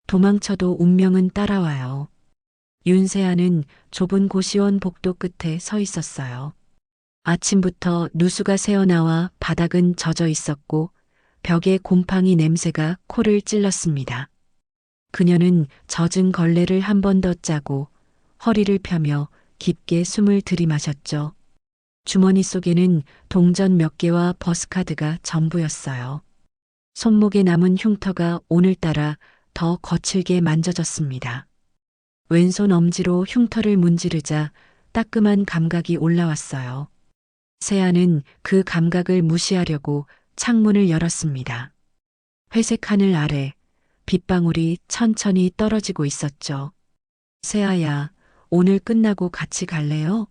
도망쳐도 운명은 따라와요. 윤세아는 좁은 고시원 복도 끝에 서 있었어요. 아침부터 누수가 새어나와 바닥은 젖어 있었고 벽에 곰팡이 냄새가 코를 찔렀습니다. 그녀는 젖은 걸레를 한 번 더 짜고 허리를 펴며 깊게 숨을 들이마셨죠. 주머니 속에는 동전 몇 개와 버스카드가 전부였어요. 손목에 남은 흉터가 오늘따라 더 거칠게 만져졌습니다. 왼손 엄지로 흉터를 문지르자 따끔한 감각이 올라왔어요. 세아는 그 감각을 무시하려고 창문을 열었습니다. 회색 하늘 아래 빗방울이 천천히 떨어지고 있었죠. 세아야, 오늘 끝나고 같이 갈래요?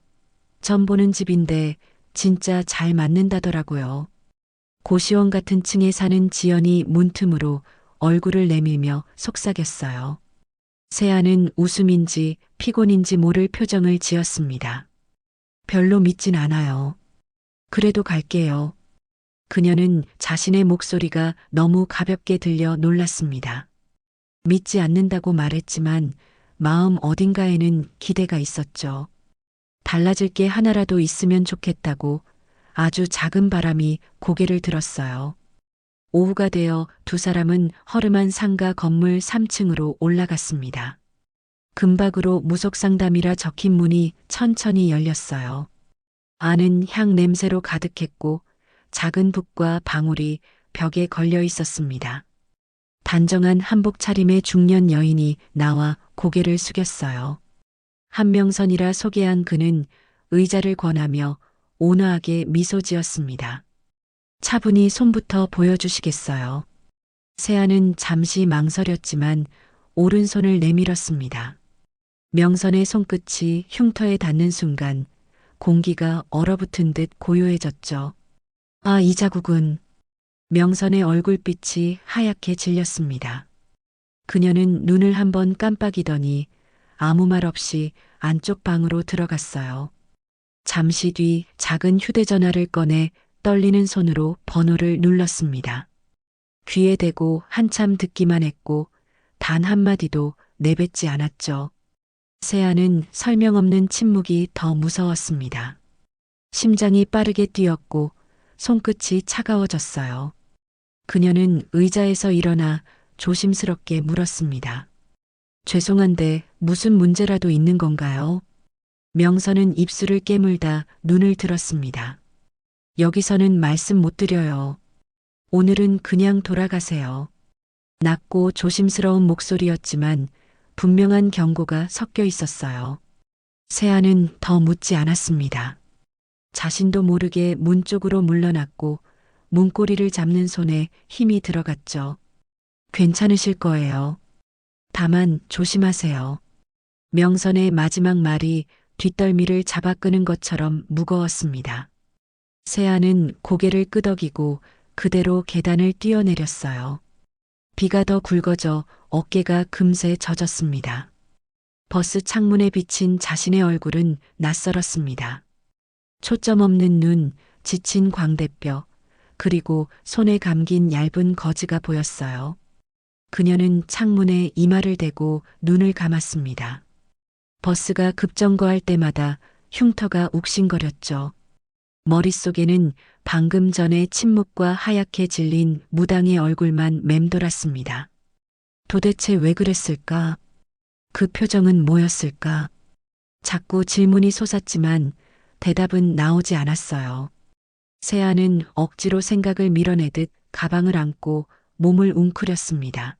전 보는 집인데 진짜 잘 맞는다더라고요. 고시원 같은 층에 사는 지연이 문틈으로 얼굴을 내밀며 속삭였어요. 세아는 웃음인지 피곤인지 모를 표정을 지었습니다. 별로 믿진 않아요. 그래도 갈게요. 그녀는 자신의 목소리가 너무 가볍게 들려 놀랐습니다. 믿지 않는다고 말했지만 마음 어딘가에는 기대가 있었죠. 달라질 게 하나라도 있으면 좋겠다고 아주 작은 바람이 고개를 들었어요. 오후가 되어 두 사람은 허름한 상가 건물 3층으로 올라갔습니다. 금박으로 무속상담이라 적힌 문이 천천히 열렸어요. 안은 향 냄새로 가득했고 작은 북과 방울이 벽에 걸려 있었습니다. 단정한 한복 차림의 중년 여인이 나와 고개를 숙였어요. 한명선이라 소개한 그는 의자를 권하며 온화하게 미소 지었습니다. 차분히 손부터 보여주시겠어요? 세아는 잠시 망설였지만 오른손을 내밀었습니다. 명선의 손끝이 흉터에 닿는 순간 공기가 얼어붙은 듯 고요해졌죠. 아, 이 자국은. 명선의 얼굴빛이 하얗게 질렸습니다. 그녀는 눈을 한번 깜빡이더니 아무 말 없이 안쪽 방으로 들어갔어요. 잠시 뒤 작은 휴대전화를 꺼내 떨리는 손으로 번호를 눌렀습니다. 귀에 대고 한참 듣기만 했고 단 한마디도 내뱉지 않았죠. 세아는 설명 없는 침묵이 더 무서웠습니다. 심장이 빠르게 뛰었고 손끝이 차가워졌어요. 그녀는 의자에서 일어나 조심스럽게 물었습니다. 죄송한데 무슨 문제라도 있는 건가요? 명선은 입술을 깨물다 눈을 들었습니다. 여기서는 말씀 못 드려요. 오늘은 그냥 돌아가세요. 낮고 조심스러운 목소리였지만 분명한 경고가 섞여 있었어요. 세아는 더 묻지 않았습니다. 자신도 모르게 문 쪽으로 물러났고 문고리를 잡는 손에 힘이 들어갔죠. 괜찮으실 거예요. 다만 조심하세요. 명선의 마지막 말이 뒷덜미를 잡아 끄는 것처럼 무거웠습니다. 세아는 고개를 끄덕이고 그대로 계단을 뛰어내렸어요. 비가 더 굵어져 어깨가 금세 젖었습니다. 버스 창문에 비친 자신의 얼굴은 낯설었습니다. 초점 없는 눈, 지친 광대뼈, 그리고 손에 감긴 얇은 거즈가 보였어요. 그녀는 창문에 이마를 대고 눈을 감았습니다. 버스가 급정거할 때마다 흉터가 욱신거렸죠. 머릿속에는 방금 전의 침묵과 하얗게 질린 무당의 얼굴만 맴돌았습니다. 도대체 왜 그랬을까? 그 표정은 뭐였을까? 자꾸 질문이 솟았지만 대답은 나오지 않았어요. 세아는 억지로 생각을 밀어내듯 가방을 안고 몸을 웅크렸습니다.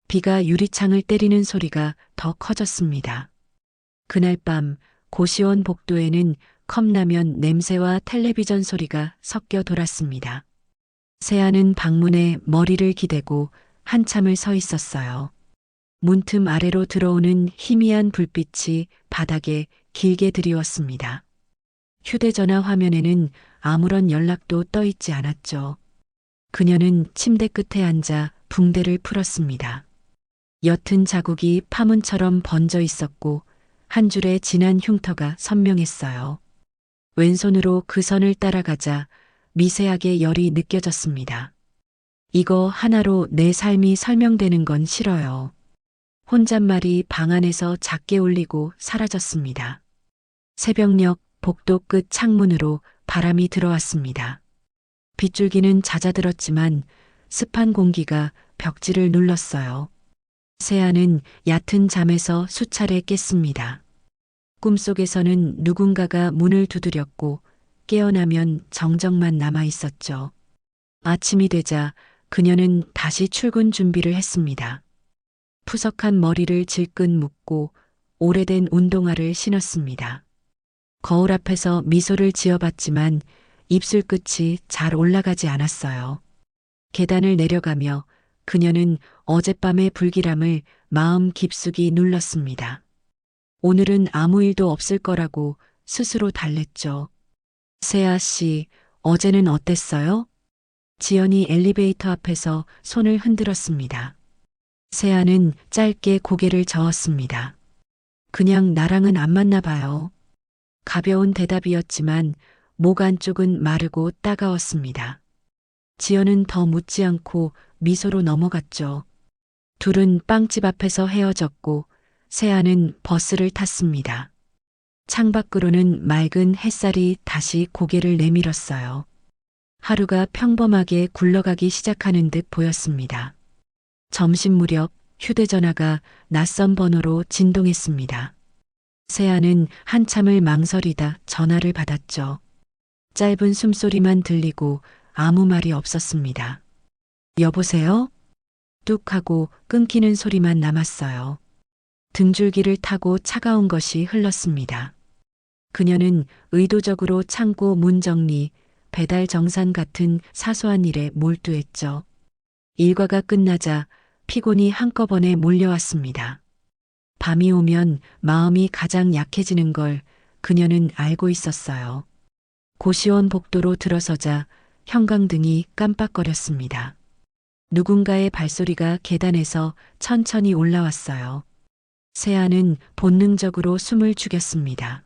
비가 유리창을 때리는 소리가 더 커졌습니다. 그날 밤 고시원 복도에는 컵라면 냄새와 텔레비전 소리가 섞여 돌았습니다. 세아는 방문에 머리를 기대고 한참을 서 있었어요. 문틈 아래로 들어오는 희미한 불빛이 바닥에 길게 드리웠습니다. 휴대전화 화면에는 아무런 연락도 떠 있지 않았죠. 그녀는 침대 끝에 앉아 붕대를 풀었습니다. 옅은 자국이 파문처럼 번져 있었고 한 줄의 진한 흉터가 선명했어요. 왼손으로 그 선을 따라가자 미세하게 열이 느껴졌습니다. 이거 하나로 내 삶이 설명되는 건 싫어요. 혼잣말이 방 안에서 작게 울리고 사라졌습니다. 새벽녘 복도 끝 창문으로 바람이 들어왔습니다. 빗줄기는 잦아들었지만 습한 공기가 벽지를 눌렀어요. 세아는 얕은 잠에서 수차례 깼습니다. 꿈속에서는 누군가가 문을 두드렸고 깨어나면 정적만 남아 있었죠. 아침이 되자 그녀는 다시 출근 준비를 했습니다. 푸석한 머리를 질끈 묶고 오래된 운동화를 신었습니다. 거울 앞에서 미소를 지어봤지만 입술 끝이 잘 올라가지 않았어요. 계단을 내려가며 그녀는 어젯밤의 불길함을 마음 깊숙이 눌렀습니다. 오늘은 아무 일도 없을 거라고 스스로 달랬죠. 세아 씨, 어제는 어땠어요? 지연이 엘리베이터 앞에서 손을 흔들었습니다. 세아는 짧게 고개를 저었습니다. 그냥 나랑은 안 맞나 봐요. 가벼운 대답이었지만 목 안쪽은 마르고 따가웠습니다. 지연은 더 묻지 않고 미소로 넘어갔죠. 둘은 빵집 앞에서 헤어졌고 세아는 버스를 탔습니다. 창밖으로는 맑은 햇살이 다시 고개를 내밀었어요. 하루가 평범하게 굴러가기 시작하는 듯 보였습니다. 점심 무렵 휴대전화가 낯선 번호로 진동했습니다. 세아는 한참을 망설이다 전화를 받았죠. 짧은 숨소리만 들리고 아무 말이 없었습니다. 여보세요? 뚝 하고 끊기는 소리만 남았어요. 등줄기를 타고 차가운 것이 흘렀습니다. 그녀는 의도적으로 창고 문 정리, 배달 정산 같은 사소한 일에 몰두했죠. 일과가 끝나자 피곤이 한꺼번에 몰려왔습니다. 밤이 오면 마음이 가장 약해지는 걸 그녀는 알고 있었어요. 고시원 복도로 들어서자 형광등이 깜빡거렸습니다. 누군가의 발소리가 계단에서 천천히 올라왔어요. 세아는 본능적으로 숨을 죽였습니다.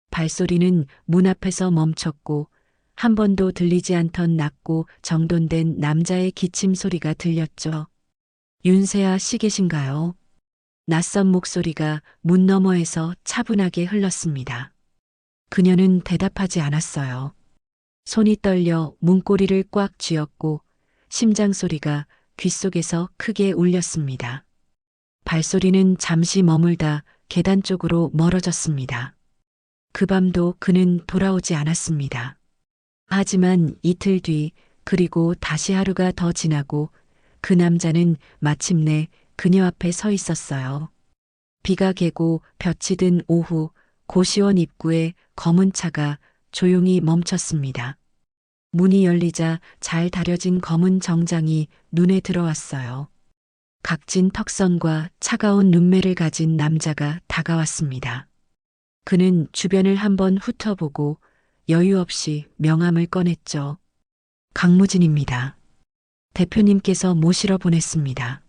발소리는 문 앞에서 멈췄고 한 번도 들리지 않던 낮고 정돈된 남자의 기침 소리가 들렸죠. 윤세아 씨 계신가요? 낯선 목소리가 문 너머에서 차분하게 흘렀습니다. 그녀는 대답하지 않았어요. 손이 떨려 문고리를 꽉 쥐었고 심장 소리가 귓속에서 크게 울렸습니다. 발소리는 잠시 머물다 계단 쪽으로 멀어졌습니다. 그 밤도 그는 돌아오지 않았습니다. 하지만 이틀 뒤 그리고 다시 하루가 더 지나고 그 남자는 마침내 그녀 앞에 서 있었어요. 비가 개고 볕이 든 오후 고시원 입구에 검은 차가 조용히 멈췄습니다. 문이 열리자 잘 다려진 검은 정장이 눈에 들어왔어요. 각진 턱선과 차가운 눈매를 가진 남자가 다가왔습니다. 그는 주변을 한번 훑어보고 여유 없이 명함을 꺼냈죠. 강무진입니다. 대표님께서 모시러 보냈습니다.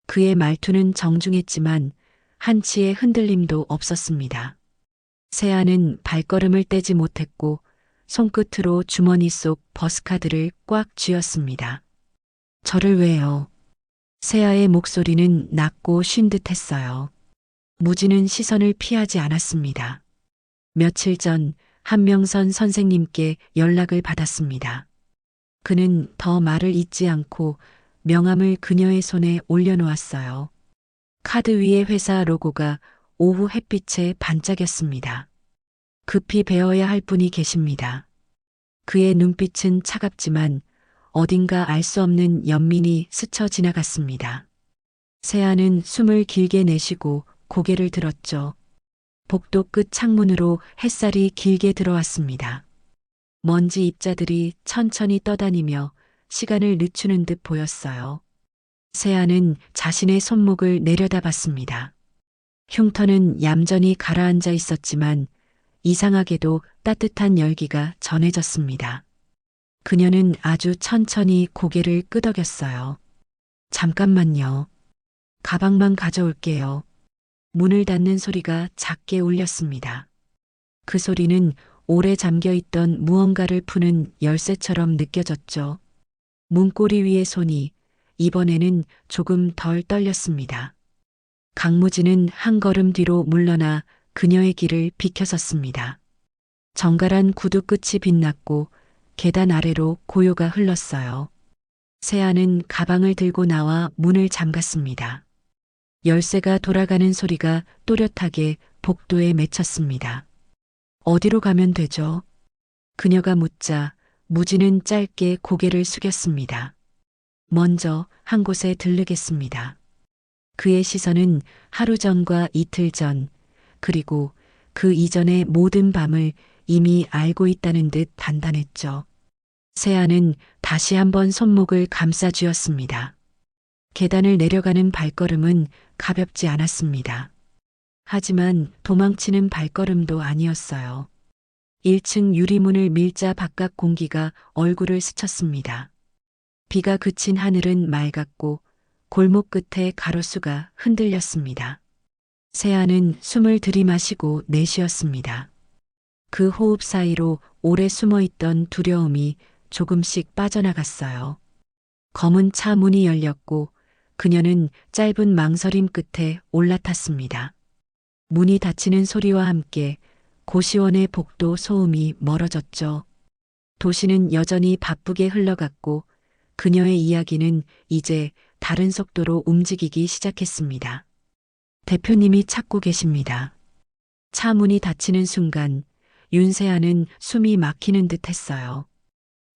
그의 말투는 정중했지만 한치의 흔들림도 없었습니다. 세아는 발걸음을 떼지 못했고 손끝으로 주머니 속 버스카드를 꽉 쥐었습니다. 저를 왜요? 세아의 목소리는 낮고 쉰 듯했어요. 무진은 시선을 피하지 않았습니다. 며칠 전 한명선 선생님께 연락을 받았습니다. 그는 더 말을 잇지 않고 명함을 그녀의 손에 올려놓았어요. 카드 위에 회사 로고가 오후 햇빛에 반짝였습니다. 급히 배워야 할 분이 계십니다. 그의 눈빛은 차갑지만 어딘가 알 수 없는 연민이 스쳐 지나갔습니다. 세아는 숨을 길게 내쉬고 고개를 들었죠. 복도 끝 창문으로 햇살이 길게 들어왔습니다. 먼지 입자들이 천천히 떠다니며 시간을 늦추는 듯 보였어요. 세아는 자신의 손목을 내려다봤습니다. 흉터는 얌전히 가라앉아 있었지만 이상하게도 따뜻한 열기가 전해졌습니다. 그녀는 아주 천천히 고개를 끄덕였어요. 잠깐만요. 가방만 가져올게요. 문을 닫는 소리가 작게 울렸습니다. 그 소리는 오래 잠겨있던 무언가를 푸는 열쇠처럼 느껴졌죠. 문고리 위의 손이 이번에는 조금 덜 떨렸습니다. 강무진은 한 걸음 뒤로 물러나 그녀의 길을 비켜섰습니다. 정갈한 구두 끝이 빛났고 계단 아래로 고요가 흘렀어요. 세아는 가방을 들고 나와 문을 잠갔습니다. 열쇠가 돌아가는 소리가 또렷하게 복도에 맺혔습니다. 어디로 가면 되죠? 그녀가 묻자 무진은 짧게 고개를 숙였습니다. 먼저 한 곳에 들르겠습니다. 그의 시선은 하루 전과 이틀 전, 그리고 그 이전의 모든 밤을 이미 알고 있다는 듯 단단했죠. 세아는 다시 한번 손목을 감싸 쥐었습니다. 계단을 내려가는 발걸음은 가볍지 않았습니다. 하지만 도망치는 발걸음도 아니었어요. 1층 유리문을 밀자 바깥 공기가 얼굴을 스쳤습니다. 비가 그친 하늘은 맑았고 골목 끝에 가로수가 흔들렸습니다. 세아는 숨을 들이마시고 내쉬었습니다. 그 호흡 사이로 오래 숨어있던 두려움이 조금씩 빠져나갔어요. 검은 차 문이 열렸고 그녀는 짧은 망설임 끝에 올라탔습니다. 문이 닫히는 소리와 함께 고시원의 복도 소음이 멀어졌죠. 도시는 여전히 바쁘게 흘러갔고 그녀의 이야기는 이제 다른 속도로 움직이기 시작했습니다. 대표님이 찾고 계십니다. 차 문이 닫히는 순간 윤세아는 숨이 막히는 듯 했어요.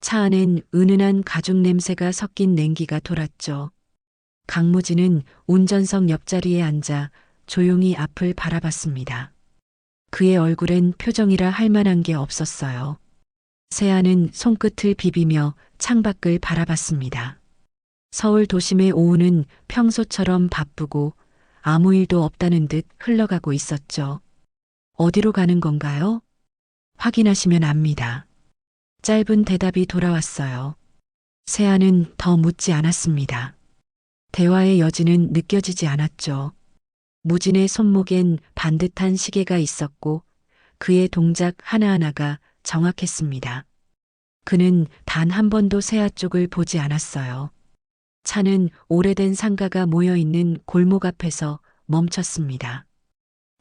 차 안엔 은은한 가죽 냄새가 섞인 냉기가 돌았죠. 강무진은 운전석 옆자리에 앉아 조용히 앞을 바라봤습니다. 그의 얼굴엔 표정이라 할 만한 게 없었어요. 세아는 손끝을 비비며 창밖을 바라봤습니다. 서울 도심의 오후는 평소처럼 바쁘고 아무 일도 없다는 듯 흘러가고 있었죠. 어디로 가는 건가요? 확인하시면 압니다. 짧은 대답이 돌아왔어요. 세아는 더 묻지 않았습니다. 대화의 여지는 느껴지지 않았죠. 무진의 손목엔 반듯한 시계가 있었고 그의 동작 하나하나가 정확했습니다. 그는 단 한 번도 세아 쪽을 보지 않았어요. 차는 오래된 상가가 모여있는 골목 앞에서 멈췄습니다.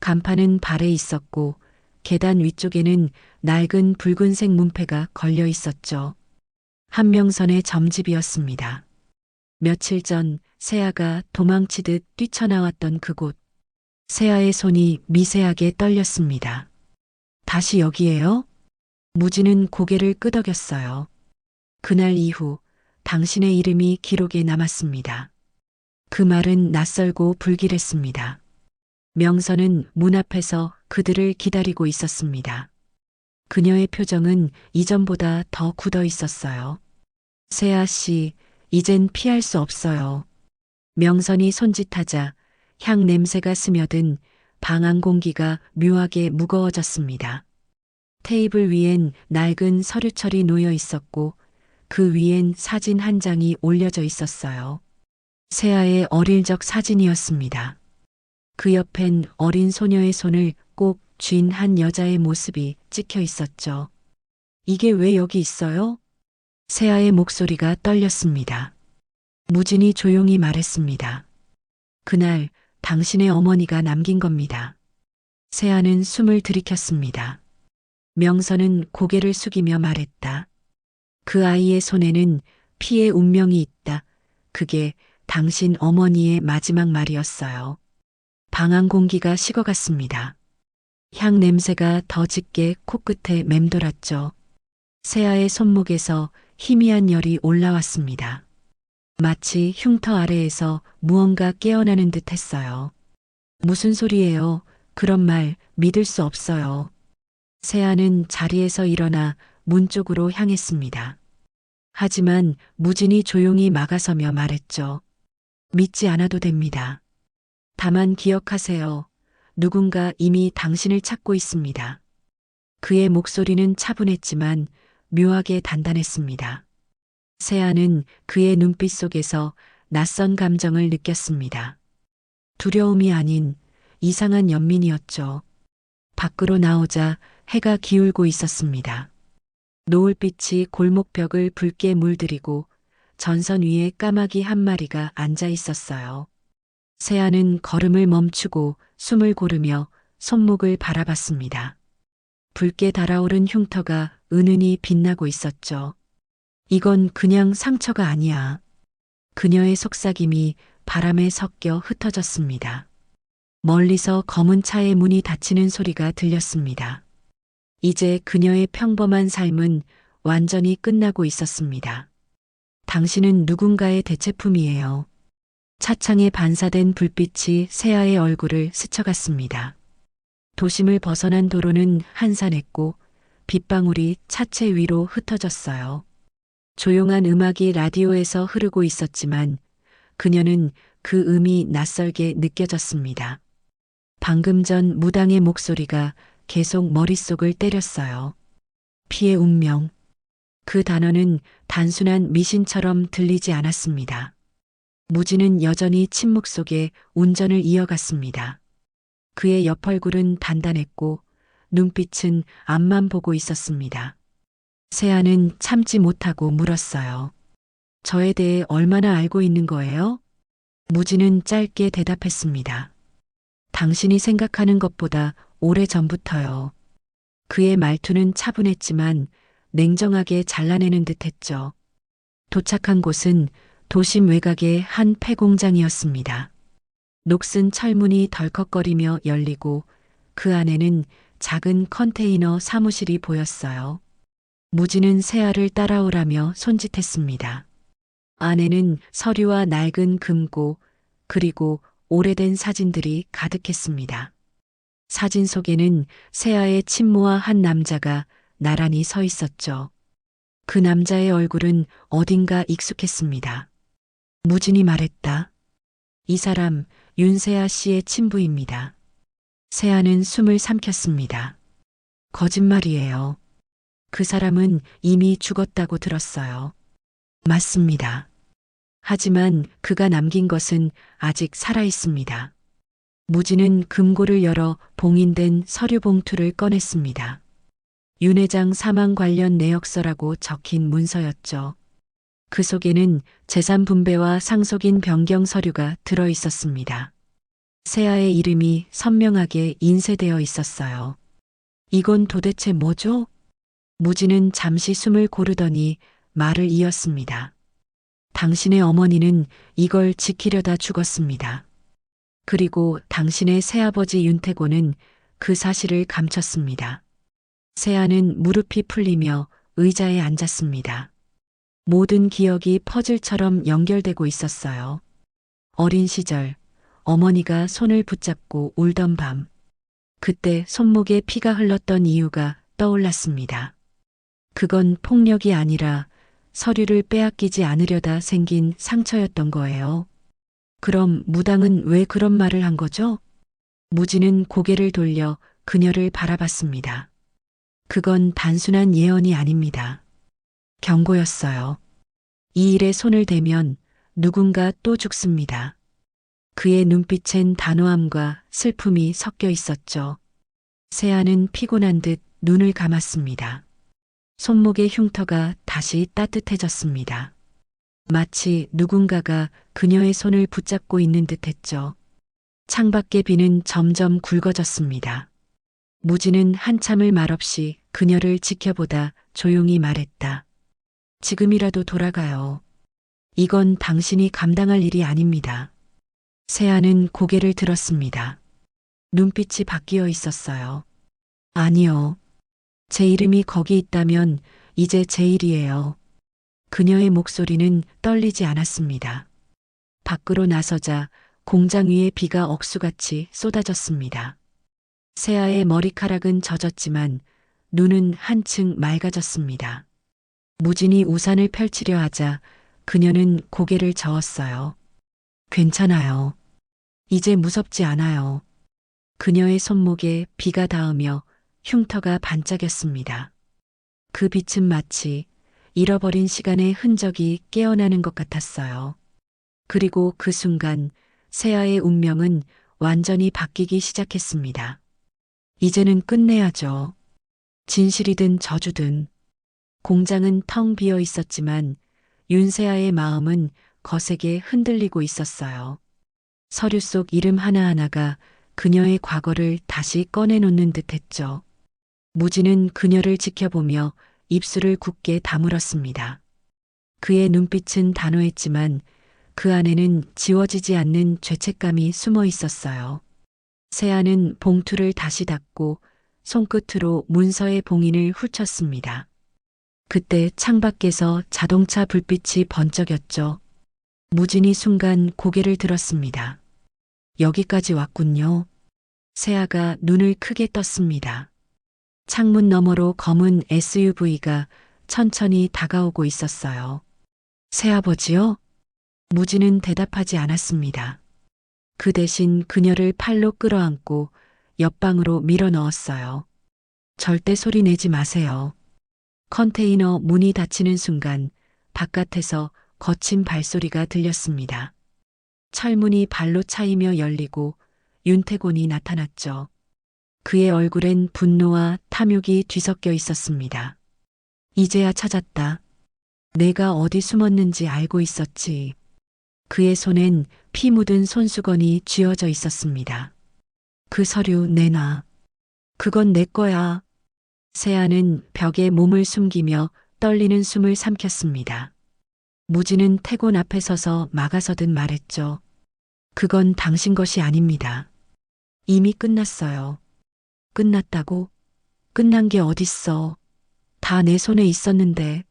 간판은 발에 있었고 계단 위쪽에는 낡은 붉은색 문패가 걸려 있었죠. 한명선의 점집이었습니다. 며칠 전 세아가 도망치듯 뛰쳐나왔던 그곳. 세아의 손이 미세하게 떨렸습니다. 다시 여기에요? 무진은 고개를 끄덕였어요. 그날 이후 당신의 이름이 기록에 남았습니다. 그 말은 낯설고 불길했습니다. 명선은 문 앞에서 그들을 기다리고 있었습니다. 그녀의 표정은 이전보다 더 굳어 있었어요. 세아 씨, 이젠 피할 수 없어요. 명선이 손짓하자 향 냄새가 스며든 방 안 공기가 묘하게 무거워졌습니다. 테이블 위엔 낡은 서류철이 놓여 있었고 그 위엔 사진 한 장이 올려져 있었어요. 세아의 어릴 적 사진이었습니다. 그 옆엔 어린 소녀의 손을 꼭 쥔 한 여자의 모습이 찍혀 있었죠. 이게 왜 여기 있어요? 세아의 목소리가 떨렸습니다. 무진이 조용히 말했습니다. 그날 당신의 어머니가 남긴 겁니다. 세아는 숨을 들이켰습니다. 명선은 고개를 숙이며 말했다. 그 아이의 손에는 피의 운명이 있다. 그게 당신 어머니의 마지막 말이었어요. 방 안 공기가 식어갔습니다. 향 냄새가 더 짙게 코끝에 맴돌았죠. 세아의 손목에서 희미한 열이 올라왔습니다. 마치 흉터 아래에서 무언가 깨어나는 듯 했어요. 무슨 소리예요? 그런 말 믿을 수 없어요. 세아는 자리에서 일어나 문 쪽으로 향했습니다. 하지만 무진이 조용히 막아서며 말했죠. 믿지 않아도 됩니다. 다만 기억하세요. 누군가 이미 당신을 찾고 있습니다. 그의 목소리는 차분했지만 묘하게 단단했습니다. 세아는 그의 눈빛 속에서 낯선 감정을 느꼈습니다. 두려움이 아닌 이상한 연민이었죠. 밖으로 나오자 해가 기울고 있었습니다. 노을빛이 골목벽을 붉게 물들이고 전선 위에 까마귀 한 마리가 앉아 있었어요. 세아는 걸음을 멈추고 숨을 고르며 손목을 바라봤습니다. 붉게 달아오른 흉터가 은은히 빛나고 있었죠. 이건 그냥 상처가 아니야. 그녀의 속삭임이 바람에 섞여 흩어졌습니다. 멀리서 검은 차의 문이 닫히는 소리가 들렸습니다. 이제 그녀의 평범한 삶은 완전히 끝나고 있었습니다. 당신은 누군가의 대체품이에요. 차창에 반사된 불빛이 세아의 얼굴을 스쳐갔습니다. 도심을 벗어난 도로는 한산했고 빗방울이 차체 위로 흩어졌어요. 조용한 음악이 라디오에서 흐르고 있었지만 그녀는 그 음이 낯설게 느껴졌습니다. 방금 전 무당의 목소리가 계속 머릿속을 때렸어요. 피의 운명. 그 단어는 단순한 미신처럼 들리지 않았습니다. 무진은 여전히 침묵 속에 운전을 이어갔습니다. 그의 옆 얼굴은 단단했고 눈빛은 앞만 보고 있었습니다. 세아는 참지 못하고 물었어요. 저에 대해 얼마나 알고 있는 거예요? 무진은 짧게 대답했습니다. 당신이 생각하는 것보다 오래전부터요. 그의 말투는 차분했지만 냉정하게 잘라내는 듯했죠. 도착한 곳은 도심 외곽의 한 폐공장이었습니다. 녹슨 철문이 덜컥거리며 열리고 그 안에는 작은 컨테이너 사무실이 보였어요. 무진은 세아를 따라오라며 손짓했습니다. 안에는 서류와 낡은 금고 그리고 오래된 사진들이 가득했습니다. 사진 속에는 세아의 친모와 한 남자가 나란히 서 있었죠. 그 남자의 얼굴은 어딘가 익숙했습니다. 무진이 말했다. 이 사람 윤세아 씨의 친부입니다. 세아는 숨을 삼켰습니다. 거짓말이에요. 그 사람은 이미 죽었다고 들었어요. 맞습니다. 하지만 그가 남긴 것은 아직 살아 있습니다. 무진은 금고를 열어 봉인된 서류 봉투를 꺼냈습니다. 윤 회장 사망 관련 내역서라고 적힌 문서였죠. 그 속에는 재산 분배와 상속인 변경 서류가 들어 있었습니다. 세아의 이름이 선명하게 인쇄되어 있었어요. 이건 도대체 뭐죠? 무진은 잠시 숨을 고르더니 말을 이었습니다. 당신의 어머니는 이걸 지키려다 죽었습니다. 그리고 당신의 새아버지 윤태곤은 그 사실을 감췄습니다. 세아는 무릎이 풀리며 의자에 앉았습니다. 모든 기억이 퍼즐처럼 연결되고 있었어요. 어린 시절, 어머니가 손을 붙잡고 울던 밤. 그때 손목에 피가 흘렀던 이유가 떠올랐습니다. 그건 폭력이 아니라 서류를 빼앗기지 않으려다 생긴 상처였던 거예요. 그럼 무당은 왜 그런 말을 한 거죠? 무진은 고개를 돌려 그녀를 바라봤습니다. 그건 단순한 예언이 아닙니다. 경고였어요. 이 일에 손을 대면 누군가 또 죽습니다. 그의 눈빛엔 단호함과 슬픔이 섞여 있었죠. 세아는 피곤한 듯 눈을 감았습니다. 손목의 흉터가 다시 따뜻해졌습니다. 마치 누군가가 그녀의 손을 붙잡고 있는 듯했죠. 창밖의 비는 점점 굵어졌습니다. 무진은 한참을 말없이 그녀를 지켜보다 조용히 말했다. 지금이라도 돌아가요. 이건 당신이 감당할 일이 아닙니다. 세아는 고개를 들었습니다. 눈빛이 바뀌어 있었어요. 아니요. 제 이름이 거기 있다면 이제 제 일이에요. 그녀의 목소리는 떨리지 않았습니다. 밖으로 나서자 공장 위에 비가 억수같이 쏟아졌습니다. 세아의 머리카락은 젖었지만 눈은 한층 맑아졌습니다. 무진이 우산을 펼치려 하자 그녀는 고개를 저었어요. 괜찮아요. 이제 무섭지 않아요. 그녀의 손목에 비가 닿으며 흉터가 반짝였습니다. 그 빛은 마치 잃어버린 시간의 흔적이 깨어나는 것 같았어요. 그리고 그 순간 세아의 운명은 완전히 바뀌기 시작했습니다. 이제는 끝내야죠. 진실이든 저주든. 공장은 텅 비어 있었지만 윤세아의 마음은 거세게 흔들리고 있었어요. 서류 속 이름 하나하나가 그녀의 과거를 다시 꺼내놓는 듯했죠. 무진은 그녀를 지켜보며 입술을 굳게 다물었습니다. 그의 눈빛은 단호했지만 그 안에는 지워지지 않는 죄책감이 숨어 있었어요. 세아는 봉투를 다시 닫고 손끝으로 문서의 봉인을 훑쳤습니다. 그때 창밖에서 자동차 불빛이 번쩍였죠. 무진이 순간 고개를 들었습니다. 여기까지 왔군요. 세아가 눈을 크게 떴습니다. 창문 너머로 검은 SUV가 천천히 다가오고 있었어요. 새아버지요? 무진은 대답하지 않았습니다. 그 대신 그녀를 팔로 끌어안고 옆방으로 밀어 넣었어요. 절대 소리 내지 마세요. 컨테이너 문이 닫히는 순간 바깥에서 거친 발소리가 들렸습니다. 철문이 발로 차이며 열리고 윤태곤이 나타났죠. 그의 얼굴엔 분노와 탐욕이 뒤섞여 있었습니다. 이제야 찾았다. 내가 어디 숨었는지 알고 있었지. 그의 손엔 피 묻은 손수건이 쥐어져 있었습니다. 그 서류 내놔. 그건 내 거야. 세아는 벽에 몸을 숨기며 떨리는 숨을 삼켰습니다. 무진은 태곤 앞에 서서 막아서듯 말했죠. 그건 당신 것이 아닙니다. 이미 끝났어요. 끝났다고? 끝난 게 어딨어. 다 내 손에 있었는데.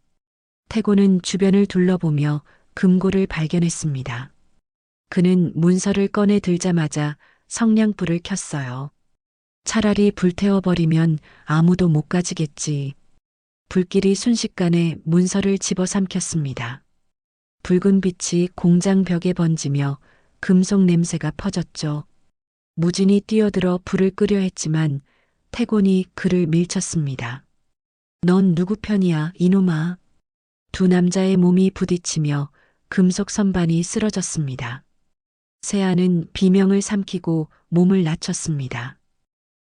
태곤은 주변을 둘러보며 금고를 발견했습니다. 그는 문서를 꺼내 들자마자 성냥불을 켰어요. 차라리 불태워버리면 아무도 못 가지겠지. 불길이 순식간에 문서를 집어삼켰습니다. 붉은 빛이 공장 벽에 번지며 금속 냄새가 퍼졌죠. 무진이 뛰어들어 불을 끄려 했지만 태곤이 그를 밀쳤습니다. 넌 누구 편이야, 이놈아. 두 남자의 몸이 부딪히며 금속 선반이 쓰러졌습니다. 세아는 비명을 삼키고 몸을 낮췄습니다.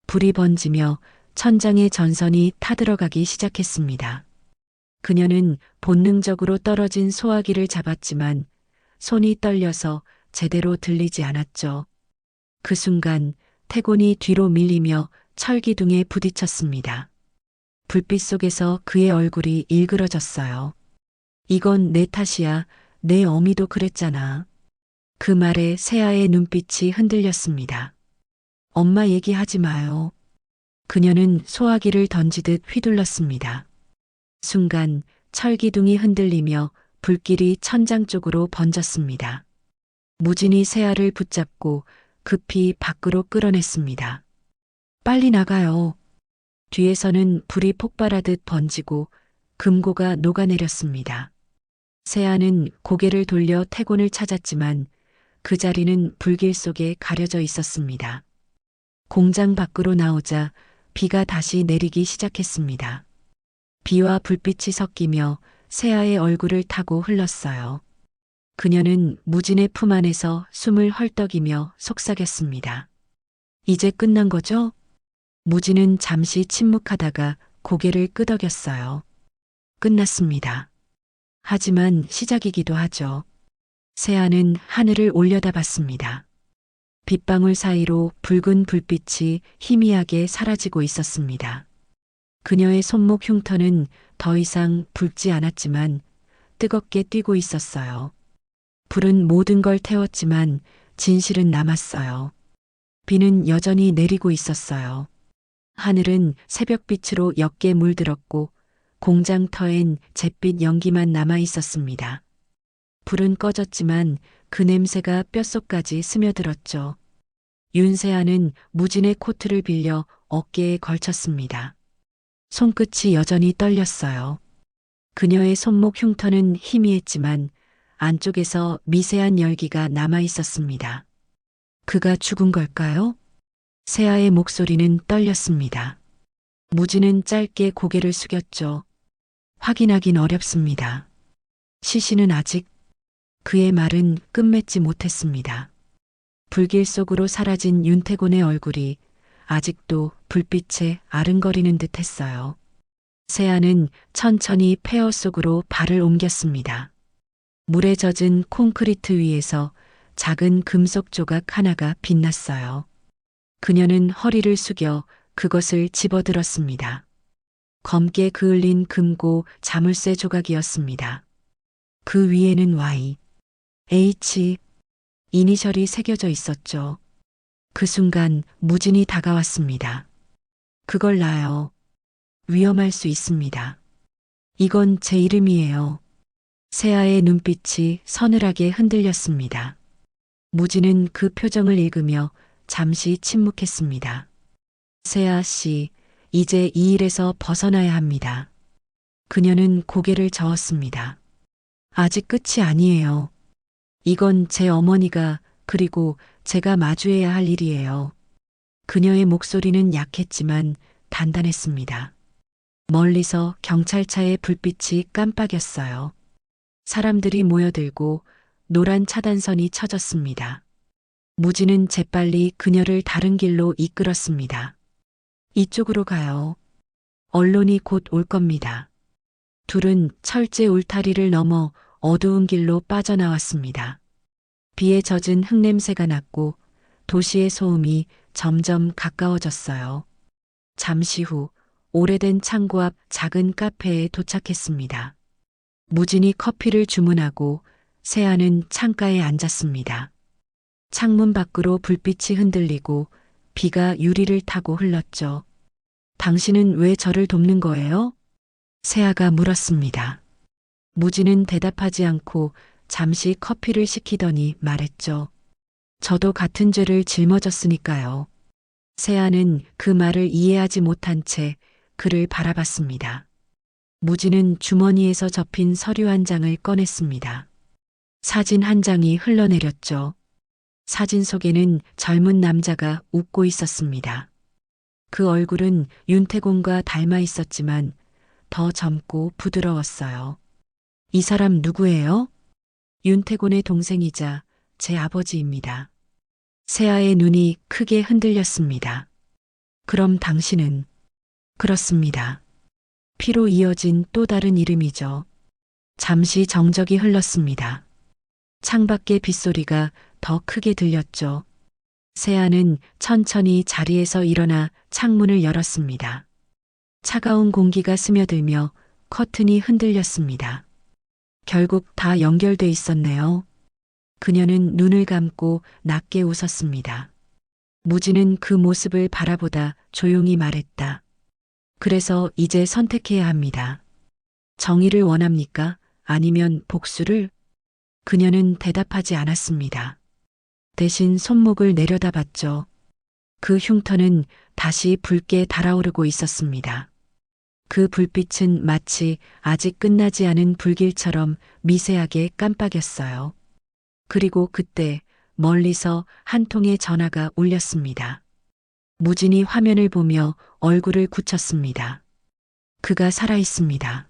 불이 번지며 천장의 전선이 타들어가기 시작했습니다. 그녀는 본능적으로 떨어진 소화기를 잡았지만 손이 떨려서 제대로 들리지 않았죠. 그 순간 태곤이 뒤로 밀리며 철기둥에 부딪혔습니다. 불빛 속에서 그의 얼굴이 일그러졌어요. 이건 내 탓이야. 내 어미도 그랬잖아. 그 말에 세아의 눈빛이 흔들렸습니다. 엄마 얘기하지 마요. 그녀는 소화기를 던지듯 휘둘렀습니다. 순간 철기둥이 흔들리며 불길이 천장 쪽으로 번졌습니다. 무진이 세아를 붙잡고 급히 밖으로 끌어냈습니다. 빨리 나가요. 뒤에서는 불이 폭발하듯 번지고 금고가 녹아내렸습니다. 세아는 고개를 돌려 태곤을 찾았지만 그 자리는 불길 속에 가려져 있었습니다. 공장 밖으로 나오자 비가 다시 내리기 시작했습니다. 비와 불빛이 섞이며 세아의 얼굴을 타고 흘렀어요. 그녀는 무진의 품 안에서 숨을 헐떡이며 속삭였습니다. 이제 끝난 거죠? 무진은 잠시 침묵하다가 고개를 끄덕였어요. 끝났습니다. 하지만 시작이기도 하죠. 세아는 하늘을 올려다봤습니다. 빗방울 사이로 붉은 불빛이 희미하게 사라지고 있었습니다. 그녀의 손목 흉터는 더 이상 붉지 않았지만 뜨겁게 뛰고 있었어요. 불은 모든 걸 태웠지만 진실은 남았어요. 비는 여전히 내리고 있었어요. 하늘은 새벽빛으로 옅게 물들었고 공장터엔 잿빛 연기만 남아 있었습니다. 불은 꺼졌지만 그 냄새가 뼛속까지 스며들었죠. 윤세아는 무진의 코트를 빌려 어깨에 걸쳤습니다. 손끝이 여전히 떨렸어요. 그녀의 손목 흉터는 희미했지만 안쪽에서 미세한 열기가 남아 있었습니다. 그가 죽은 걸까요? 세아의 목소리는 떨렸습니다. 무진은 짧게 고개를 숙였죠. 확인하긴 어렵습니다. 시신은 아직. 그의 말은 끝맺지 못했습니다. 불길 속으로 사라진 윤태곤의 얼굴이 아직도 불빛에 아른거리는 듯 했어요. 세아는 천천히 폐허 속으로 발을 옮겼습니다. 물에 젖은 콘크리트 위에서 작은 금속 조각 하나가 빛났어요. 그녀는 허리를 숙여 그것을 집어들었습니다. 검게 그을린 금고 자물쇠 조각이었습니다. 그 위에는 Y, H, 이니셜이 새겨져 있었죠. 그 순간 무진이 다가왔습니다. 그걸 놔요. 위험할 수 있습니다. 이건 제 이름이에요. 세아의 눈빛이 서늘하게 흔들렸습니다. 무진은 그 표정을 읽으며 잠시 침묵했습니다. 세아 씨, 이제 이 일에서 벗어나야 합니다. 그녀는 고개를 저었습니다. 아직 끝이 아니에요. 이건 제 어머니가 그리고 제가 마주해야 할 일이에요. 그녀의 목소리는 약했지만 단단했습니다. 멀리서 경찰차의 불빛이 깜빡였어요. 사람들이 모여들고 노란 차단선이 쳐졌습니다. 무진은 재빨리 그녀를 다른 길로 이끌었습니다. 이쪽으로 가요. 언론이 곧 올 겁니다. 둘은 철제 울타리를 넘어 어두운 길로 빠져나왔습니다. 비에 젖은 흙냄새가 났고 도시의 소음이 점점 가까워졌어요. 잠시 후 오래된 창고 앞 작은 카페에 도착했습니다. 무진이 커피를 주문하고 세아는 창가에 앉았습니다. 창문 밖으로 불빛이 흔들리고 비가 유리를 타고 흘렀죠. 당신은 왜 저를 돕는 거예요? 세아가 물었습니다. 무진은 대답하지 않고 잠시 커피를 식히더니 말했죠. 저도 같은 죄를 짊어졌으니까요. 세아는 그 말을 이해하지 못한 채 그를 바라봤습니다. 무진은 주머니에서 접힌 서류 한 장을 꺼냈습니다. 사진 한 장이 흘러내렸죠. 사진 속에는 젊은 남자가 웃고 있었습니다. 그 얼굴은 윤태곤과 닮아 있었지만 더 젊고 부드러웠어요. 이 사람 누구예요? 윤태곤의 동생이자 제 아버지입니다. 세아의 눈이 크게 흔들렸습니다. 그럼 당신은? 그렇습니다. 피로 이어진 또 다른 이름이죠. 잠시 정적이 흘렀습니다. 창밖의 빗소리가 더 크게 들렸죠. 세아는 천천히 자리에서 일어나 창문을 열었습니다. 차가운 공기가 스며들며 커튼이 흔들렸습니다. 결국 다 연결돼 있었네요. 그녀는 눈을 감고 낮게 웃었습니다. 무진은 그 모습을 바라보다 조용히 말했다. 그래서 이제 선택해야 합니다. 정의를 원합니까? 아니면 복수를? 그녀는 대답하지 않았습니다. 대신 손목을 내려다봤죠. 그 흉터는 다시 붉게 달아오르고 있었습니다. 그 불빛은 마치 아직 끝나지 않은 불길처럼 미세하게 깜빡였어요. 그리고 그때 멀리서 한 통의 전화가 울렸습니다. 무진이 화면을 보며 얼굴을 굳혔습니다. 그가 살아있습니다.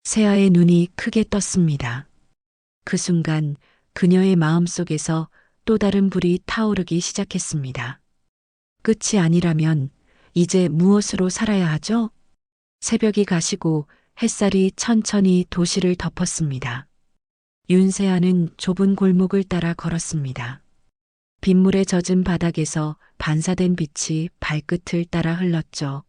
세아의 눈이 크게 떴습니다. 그 순간 그녀의 마음속에서 또 다른 불이 타오르기 시작했습니다. 끝이 아니라면 이제 무엇으로 살아야 하죠? 새벽이 가시고 햇살이 천천히 도시를 덮었습니다. 윤세아는 좁은 골목을 따라 걸었습니다. 빗물에 젖은 바닥에서 반사된 빛이 발끝을 따라 흘렀죠.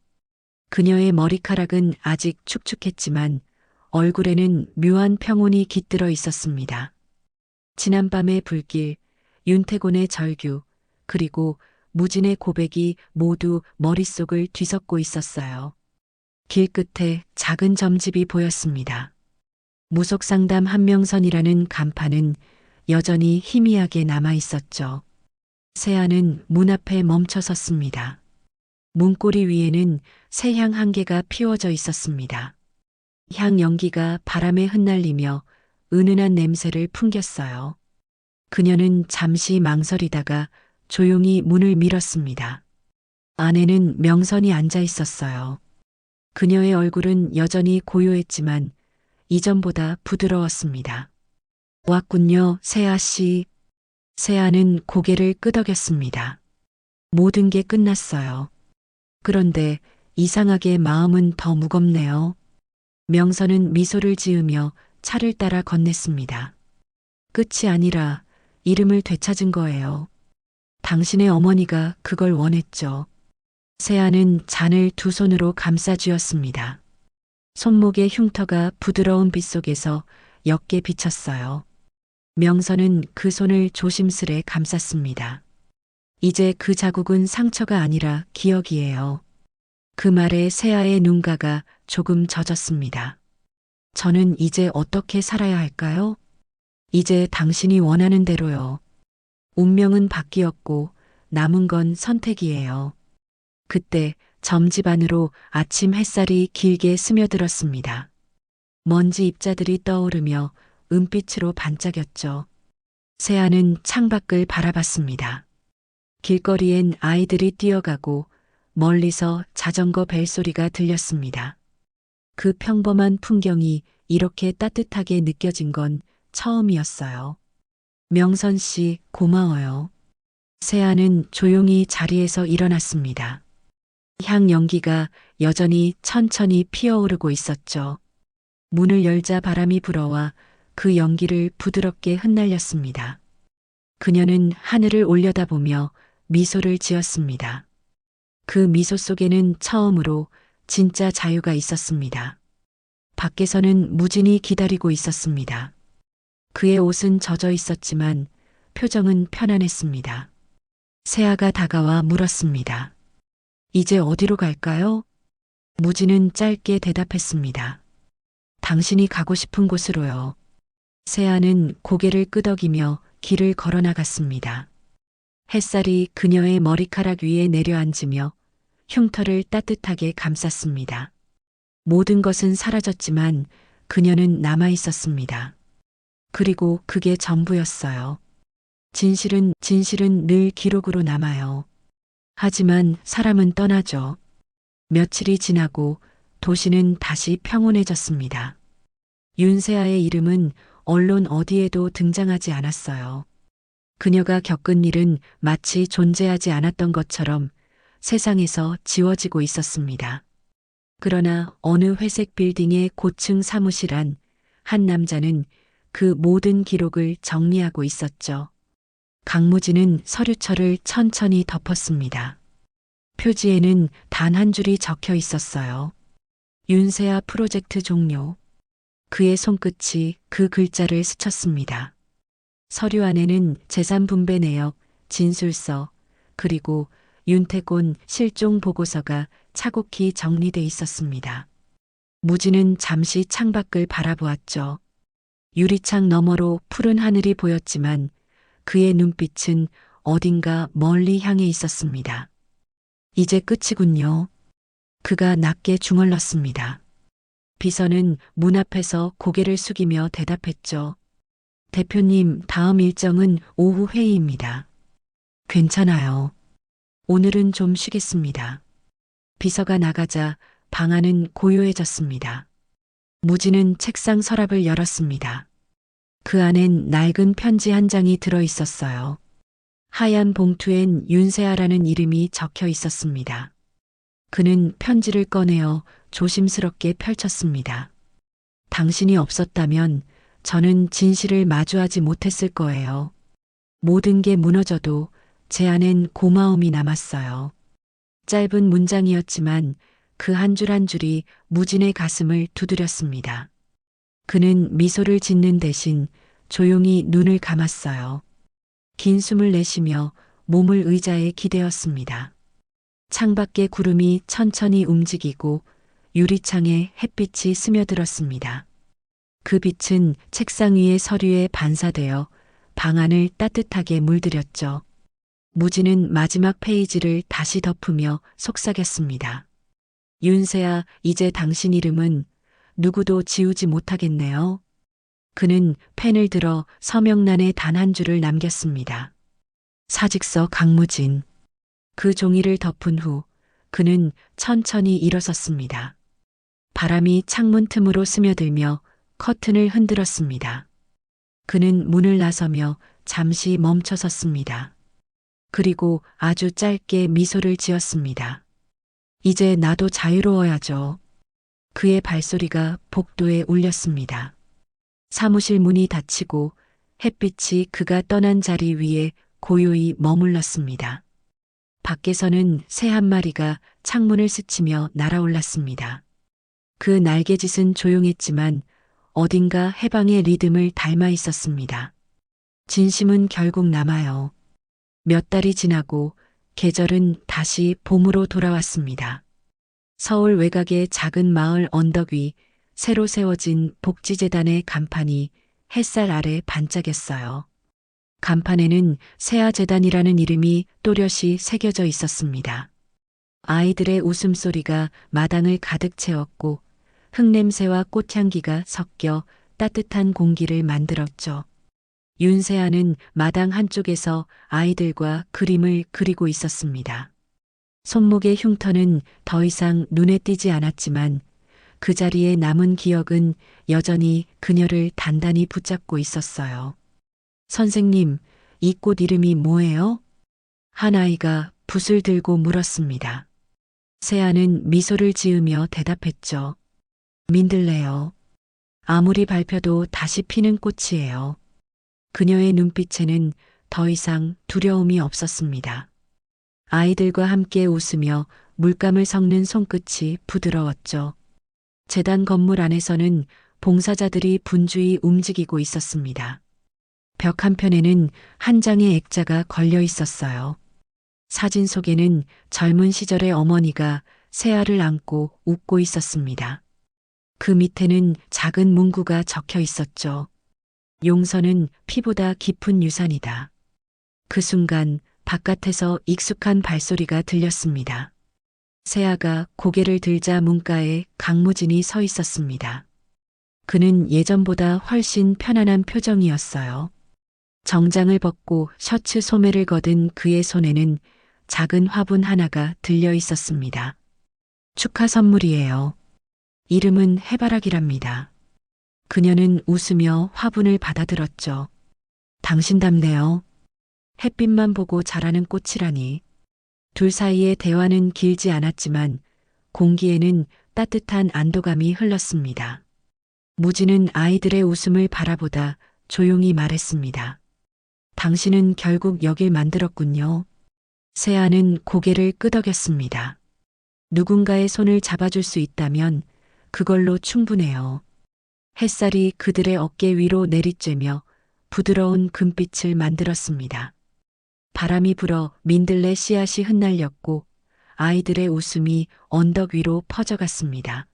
그녀의 머리카락은 아직 축축했지만 얼굴에는 묘한 평온이 깃들어 있었습니다. 지난밤의 불길, 윤태곤의 절규, 그리고 무진의 고백이 모두 머릿속을 뒤섞고 있었어요. 길 끝에 작은 점집이 보였습니다. 무속상담 한명선이라는 간판은 여전히 희미하게 남아 있었죠. 세아는 문 앞에 멈춰 섰습니다. 문고리 위에는 새향 한 개가 피워져 있었습니다. 향 연기가 바람에 흩날리며 은은한 냄새를 풍겼어요. 그녀는 잠시 망설이다가 조용히 문을 밀었습니다. 안에는 명선이 앉아 있었어요. 그녀의 얼굴은 여전히 고요했지만 이전보다 부드러웠습니다. 왔군요, 세아 씨. 세아는 고개를 끄덕였습니다. 모든 게 끝났어요. 그런데 이상하게 마음은 더 무겁네요. 명선은 미소를 지으며 차를 따라 건넸습니다. 끝이 아니라 이름을 되찾은 거예요. 당신의 어머니가 그걸 원했죠. 세아는 잔을 두 손으로 감싸 쥐었습니다. 손목의 흉터가 부드러운 빛 속에서 옅게 비쳤어요. 명선은 그 손을 조심스레 감쌌습니다. 이제 그 자국은 상처가 아니라 기억이에요. 그 말에 세아의 눈가가 조금 젖었습니다. 저는 이제 어떻게 살아야 할까요? 이제 당신이 원하는 대로요. 운명은 바뀌었고 남은 건 선택이에요. 그때 점집 안으로 아침 햇살이 길게 스며들었습니다. 먼지 입자들이 떠오르며 은빛으로 반짝였죠. 세아는 창밖을 바라봤습니다. 길거리엔 아이들이 뛰어가고 멀리서 자전거 벨소리가 들렸습니다. 그 평범한 풍경이 이렇게 따뜻하게 느껴진 건 처음이었어요. 명선 씨, 고마워요. 세아는 조용히 자리에서 일어났습니다. 향 연기가 여전히 천천히 피어오르고 있었죠. 문을 열자 바람이 불어와 그 연기를 부드럽게 흩날렸습니다. 그녀는 하늘을 올려다보며 미소를 지었습니다. 그 미소 속에는 처음으로 진짜 자유가 있었습니다. 밖에서는 무진이 기다리고 있었습니다. 그의 옷은 젖어 있었지만 표정은 편안했습니다. 세아가 다가와 물었습니다. 이제 어디로 갈까요? 무진은 짧게 대답했습니다. 당신이 가고 싶은 곳으로요. 세아는 고개를 끄덕이며 길을 걸어 나갔습니다. 햇살이 그녀의 머리카락 위에 내려앉으며 흉터를 따뜻하게 감쌌습니다. 모든 것은 사라졌지만 그녀는 남아 있었습니다. 그리고 그게 전부였어요. 진실은 늘 기록으로 남아요. 하지만 사람은 떠나죠. 며칠이 지나고 도시는 다시 평온해졌습니다. 윤세아의 이름은 언론 어디에도 등장하지 않았어요. 그녀가 겪은 일은 마치 존재하지 않았던 것처럼 세상에서 지워지고 있었습니다. 그러나 어느 회색 빌딩의 고층 사무실 안 한 남자는 그 모든 기록을 정리하고 있었죠. 강무진은 서류철을 천천히 덮었습니다. 표지에는 단 한 줄이 적혀 있었어요. 윤세아 프로젝트 종료. 그의 손끝이 그 글자를 스쳤습니다. 서류 안에는 재산 분배 내역, 진술서, 그리고 윤태곤 실종 보고서가 차곡히 정리돼 있었습니다. 무진은 잠시 창밖을 바라보았죠. 유리창 너머로 푸른 하늘이 보였지만 그의 눈빛은 어딘가 멀리 향해 있었습니다. 이제 끝이군요. 그가 낮게 중얼렀습니다. 비서는 문 앞에서 고개를 숙이며 대답했죠. 대표님, 다음 일정은 오후 회의입니다. 괜찮아요. 오늘은 좀 쉬겠습니다. 비서가 나가자 방 안은 고요해졌습니다. 무진은 책상 서랍을 열었습니다. 그 안엔 낡은 편지 한 장이 들어 있었어요. 하얀 봉투엔 윤세아라는 이름이 적혀 있었습니다. 그는 편지를 꺼내어 조심스럽게 펼쳤습니다. 당신이 없었다면 저는 진실을 마주하지 못했을 거예요. 모든 게 무너져도 제 안엔 고마움이 남았어요. 짧은 문장이었지만 그 한 줄 한 줄이 무진의 가슴을 두드렸습니다. 그는 미소를 짓는 대신 조용히 눈을 감았어요. 긴 숨을 내쉬며 몸을 의자에 기대었습니다. 창밖의 구름이 천천히 움직이고 유리창에 햇빛이 스며들었습니다. 그 빛은 책상 위의 서류에 반사되어 방 안을 따뜻하게 물들였죠. 무진은 마지막 페이지를 다시 덮으며 속삭였습니다. 윤세아, 이제 당신 이름은 누구도 지우지 못하겠네요. 그는 펜을 들어 서명란에 단 한 줄을 남겼습니다. 사직서 강무진. 그 종이를 덮은 후 그는 천천히 일어섰습니다. 바람이 창문 틈으로 스며들며 커튼을 흔들었습니다. 그는 문을 나서며 잠시 멈춰 섰습니다. 그리고 아주 짧게 미소를 지었습니다. 이제 나도 자유로워야죠. 그의 발소리가 복도에 울렸습니다. 사무실 문이 닫히고 햇빛이 그가 떠난 자리 위에 고요히 머물렀습니다. 밖에서는 새 한 마리가 창문을 스치며 날아올랐습니다. 그 날개짓은 조용했지만 어딘가 해방의 리듬을 닮아 있었습니다. 진심은 결국 남아요. 몇 달이 지나고 계절은 다시 봄으로 돌아왔습니다. 서울 외곽의 작은 마을 언덕 위 새로 세워진 복지재단의 간판이 햇살 아래 반짝였어요. 간판에는 세아재단이라는 이름이 또렷이 새겨져 있었습니다. 아이들의 웃음소리가 마당을 가득 채웠고 흙냄새와 꽃향기가 섞여 따뜻한 공기를 만들었죠. 윤세아는 마당 한쪽에서 아이들과 그림을 그리고 있었습니다. 손목의 흉터는 더 이상 눈에 띄지 않았지만 그 자리에 남은 기억은 여전히 그녀를 단단히 붙잡고 있었어요. 선생님, 이 꽃 이름이 뭐예요? 한 아이가 붓을 들고 물었습니다. 세아는 미소를 지으며 대답했죠. 민들레요. 아무리 밟혀도 다시 피는 꽃이에요. 그녀의 눈빛에는 더 이상 두려움이 없었습니다. 아이들과 함께 웃으며 물감을 섞는 손끝이 부드러웠죠. 재단 건물 안에서는 봉사자들이 분주히 움직이고 있었습니다. 벽 한편에는 한 장의 액자가 걸려 있었어요. 사진 속에는 젊은 시절의 어머니가 새알을 안고 웃고 있었습니다. 그 밑에는 작은 문구가 적혀 있었죠. 용서는 피보다 깊은 유산이다. 그 순간 바깥에서 익숙한 발소리가 들렸습니다. 세아가 고개를 들자 문가에 강무진이 서 있었습니다. 그는 예전보다 훨씬 편안한 표정이었어요. 정장을 벗고 셔츠 소매를 걷은 그의 손에는 작은 화분 하나가 들려 있었습니다. 축하 선물이에요. 이름은 해바라기랍니다. 그녀는 웃으며 화분을 받아들었죠. 당신답네요. 햇빛만 보고 자라는 꽃이라니. 둘 사이의 대화는 길지 않았지만 공기에는 따뜻한 안도감이 흘렀습니다. 무지는 아이들의 웃음을 바라보다 조용히 말했습니다. 당신은 결국 여길 만들었군요. 세아는 고개를 끄덕였습니다. 누군가의 손을 잡아줄 수 있다면 그걸로 충분해요. 햇살이 그들의 어깨 위로 내리쬐며 부드러운 금빛을 만들었습니다. 바람이 불어 민들레 씨앗이 흩날렸고 아이들의 웃음이 언덕 위로 퍼져갔습니다.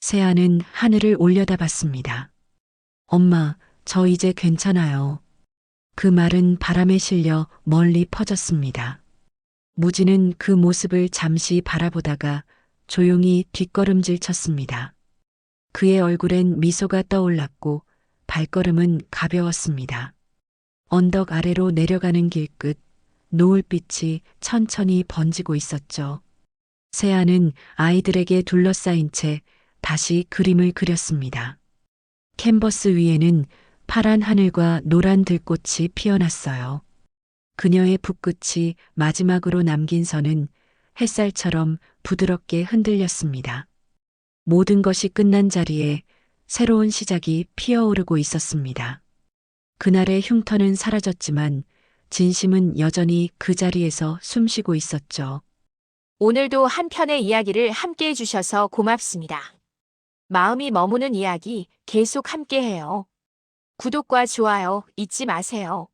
세아는 하늘을 올려다봤습니다. 엄마, 저 이제 괜찮아요. 그 말은 바람에 실려 멀리 퍼졌습니다. 무지는 그 모습을 잠시 바라보다가 조용히 뒷걸음질 쳤습니다. 그의 얼굴엔 미소가 떠올랐고 발걸음은 가벼웠습니다. 언덕 아래로 내려가는 길끝 노을빛이 천천히 번지고 있었죠. 세아는 아이들에게 둘러싸인 채 다시 그림을 그렸습니다. 캔버스 위에는 파란 하늘과 노란 들꽃이 피어났어요. 그녀의 붓끝이 마지막으로 남긴 선은 햇살처럼 부드럽게 흔들렸습니다. 모든 것이 끝난 자리에 새로운 시작이 피어오르고 있었습니다. 그날의 흉터는 사라졌지만 진심은 여전히 그 자리에서 숨쉬고 있었죠. 오늘도 한 편의 이야기를 함께 해주셔서 고맙습니다. 마음이 머무는 이야기 계속 함께 해요. 구독과 좋아요 잊지 마세요.